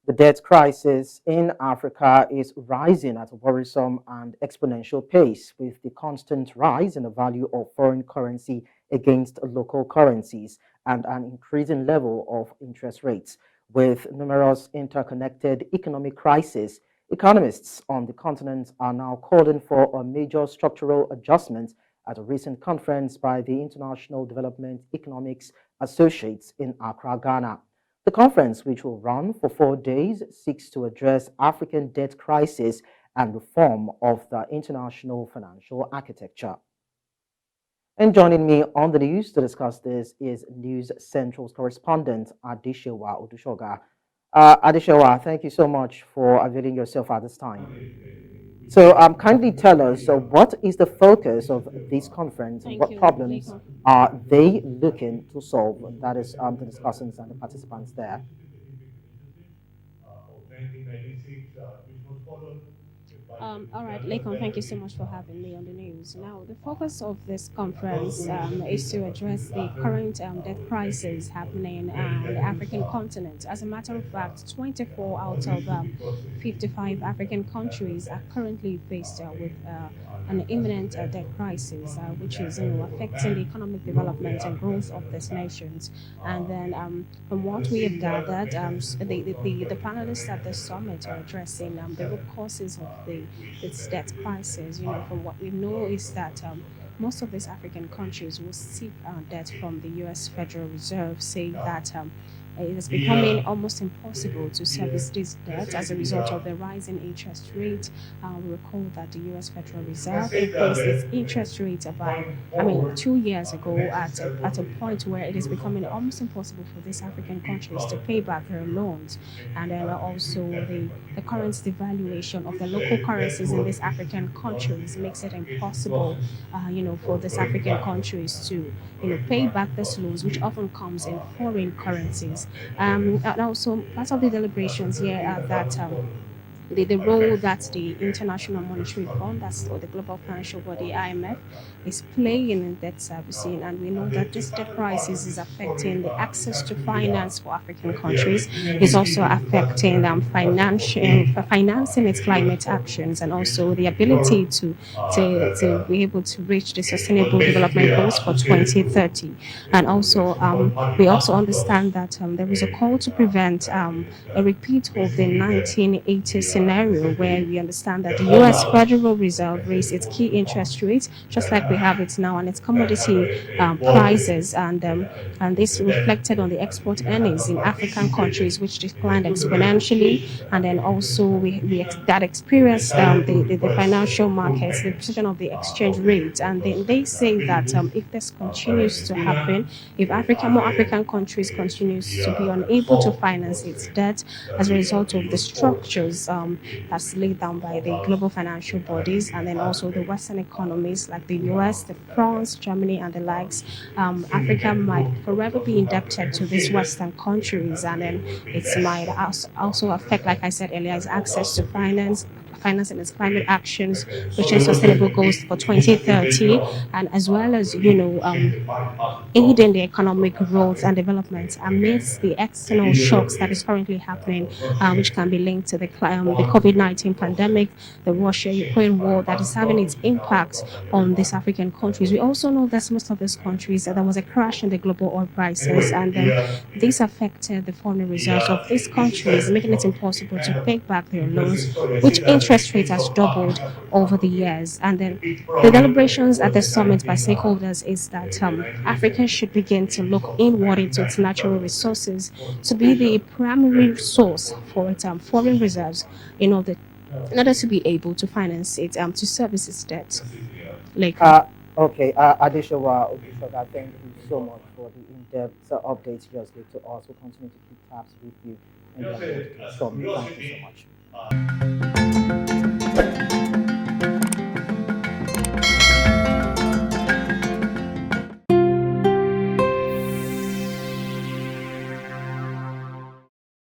The debt crisis in Africa is rising at a worrisome and exponential pace, with the constant rise in the value of foreign currency against local currencies and an increasing level of interest rates. With numerous interconnected economic crises, economists on the continent are now calling for a major structural adjustment at a recent conference by the International Development Economics Associates in Accra, Ghana. The conference, which will run for 4 days, seeks to address African debt crisis and reform of the international financial architecture. And joining me on the news to discuss this is News Central's correspondent Adesewa Odusoga. Adesewa, thank you so much for availing yourself at this time. So, kindly tell us what is the focus of this conference and Thank what you, problems Lekan. are they looking to solve? That is the discussants and the participants there. All right, Lekan, thank you so much for having me on the news. Now, the focus of this conference is to address the current debt crisis happening on the African continent. As a matter of fact, 24 out of 55 African countries are currently faced with an imminent debt crisis, which is affecting the economic development and growth of these nations. And then, from what we have gathered, the panelists at the summit are addressing the root causes of this debt crisis. From what we know is that most of these African countries will seek debt from the U.S. Federal Reserve, saying that it is becoming almost impossible to service this debt as a result of the rising interest rate. We recall that the U.S. Federal Reserve increased its interest rate about, 2 years ago at a point where it is becoming almost impossible for these African countries to pay back their loans. And then also the current devaluation of the local currencies in these African countries makes it impossible, for these African countries to, pay back these loans, which often comes in foreign currencies. And also, part of the deliberations here are that the role that the International Monetary Fund, that's or the global financial body IMF, is playing in debt servicing, and we know that this debt crisis is affecting the access to finance for African countries. It's also affecting financing its climate actions, and also the ability to be able to reach the sustainable development goals for 2030. And also, we also understand that there is a call to prevent a repeat of the 1980 scenario, where we understand that the U.S. Federal Reserve raised its key interest rates, just like we have it now, and its commodity prices, and this reflected on the export earnings in African countries, which declined exponentially. And then also that experienced the financial markets, the position of the exchange rate. And then they say that if this continues to happen, if more African countries continues to be unable to finance its debt as a result of the structures that's laid down by the global financial bodies, and then also the Western economies like the US, the France, Germany, and the likes, Africa might forever be indebted to these Western countries, and then it might also affect, like I said earlier, its access to financing its climate actions, which is sustainable goals for 2030, and as well as aiding the economic growth and development amidst the external shocks that is currently happening, which can be linked to the COVID-19 pandemic, the Russia-Ukraine war that is having its impact on these African countries. We also know that most of these countries, there was a crash in the global oil prices, and then this affected the foreign reserves of these countries, making it impossible to pay back their loans, which interest rate has doubled over the years. And then the deliberations at the summit by stakeholders is that Africa should begin to look inward into its natural resources to be the primary source for its foreign reserves in order to be able to finance it, to service its debt. Like, Okay, Adesewa Odusoga, thank you so much for the in-depth updates you just gave to us. We'll continue to keep tabs with you and your summit. Thank you so much.